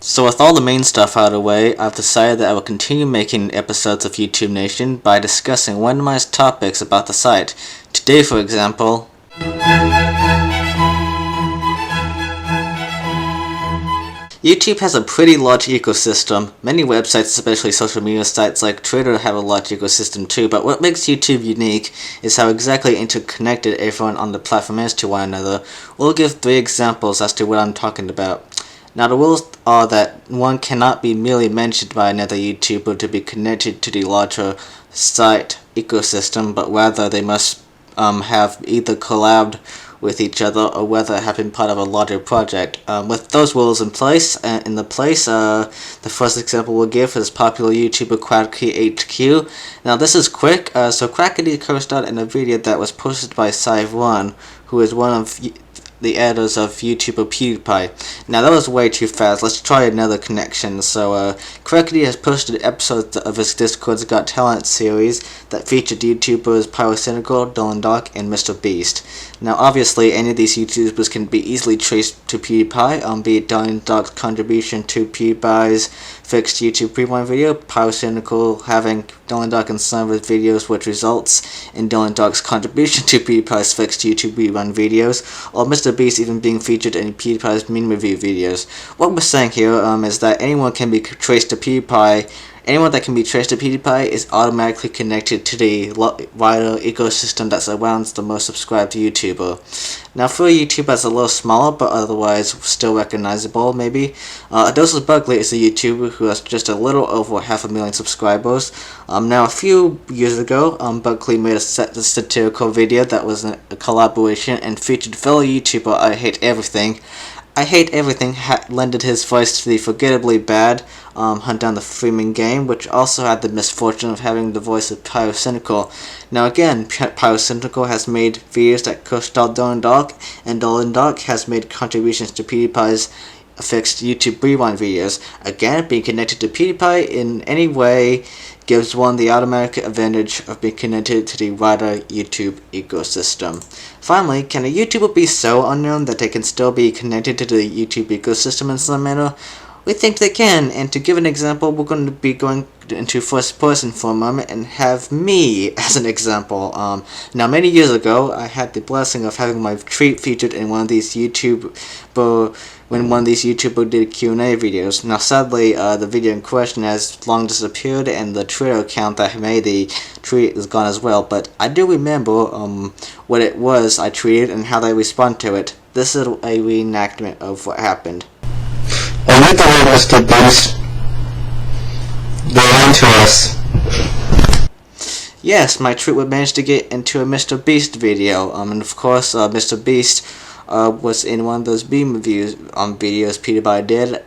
So with all the main stuff out of the way, I've decided that I will continue making episodes of YouTube Nation by discussing randomized topics about the site. Today, for example, YouTube has a pretty large ecosystem. Many websites, especially social media sites like Twitter, have a large ecosystem too, but what makes YouTube unique is how exactly interconnected everyone on the platform is to one another. We'll give 3 examples as to what I'm talking about. Now the rules are that one cannot be merely mentioned by another YouTuber to be connected to the larger site ecosystem, but rather they must have either collabed with each other or whether have been part of a larger project. With those rules in place, the first example we'll give is popular YouTuber Quackity HQ. Now this is quick, so Quackity co-starred in a video that was posted by Ex.Cha.1, who is one of the editors of YouTuber PewDiePie. Now that was way too fast. Let's try another connection. So Quackity has posted episodes of his Discord's Got Talent series that featured YouTubers Pyrocynical, Dylan Dark, and MrBeast. Now obviously any of these YouTubers can be easily traced to PewDiePie, be it Dylan Dark's contribution to PewDiePie's fixed YouTube Rewind video, Pyrocynical having Dylan Dark in some of his videos, which results in Dylan Dark's contribution to PewDiePie's fixed YouTube Rewind videos, or MrBeast even being featured in PewDiePie's meme review videos. What we're saying here is that anyone can be traced to PewDiePie. Anyone that can be traced to PewDiePie is automatically connected to the wider ecosystem that surrounds the most subscribed YouTuber. Now for a YouTuber that's a little smaller but otherwise still recognizable, maybe, Adosis Bugley is a YouTuber who has just a little over 500,000 subscribers. Now a few years ago, Bugley made a satirical video that was a collaboration and featured fellow YouTuber I Hate Everything. I Hate Everything lended his voice to the forgettably bad Hunt Down the Freeman game, which also had the misfortune of having the voice of Pyrocynical. Now again, Pyrocynical has made videos that co-starred Dylan Dark, and Dylan Dark has made contributions to PewDiePie's fixed YouTube Rewind videos. Again, being connected to PewDiePie in any way gives one the automatic advantage of being connected to the wider YouTube ecosystem. Finally, can a YouTuber be so unknown that they can still be connected to the YouTube ecosystem in some manner? We think they can, and to give an example, we're going to be going into first person for a moment and have me as an example. Now many years ago, I had the blessing of having my tweet featured in one of these YouTuber did Q&A videos. Now sadly, the video in question has long disappeared and the Twitter account that made the tweet is gone as well, but I do remember what it was I tweeted and how they responded to it. This is a reenactment of what happened. And with the way MrBeast, they lied to us. Yes, my tweet would manage to get into a MrBeast video, and of course, MrBeast was in one of those meme reviews videos PewDiePie did.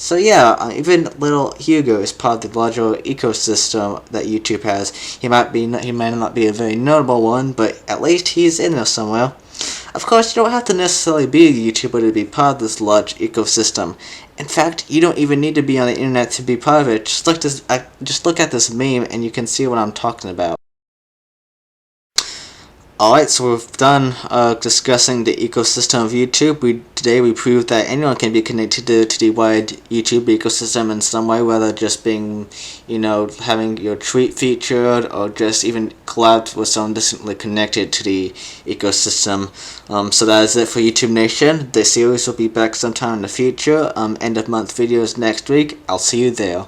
So yeah, even little Hugo is part of the larger ecosystem that YouTube has. He might not be a very notable one, but at least he's in there somewhere. Of course, you don't have to necessarily be a YouTuber to be part of this large ecosystem. In fact, you don't even need to be on the internet to be part of it. Just look at this meme and you can see what I'm talking about. Alright, so we've done discussing the ecosystem of YouTube. Today we proved that anyone can be connected to the wide YouTube ecosystem in some way, whether just being, having your tweet featured or just even collabed with someone distantly connected to the ecosystem. So that is it for YouTube Nation. The series will be back sometime in the future. End of month videos next week. I'll see you there.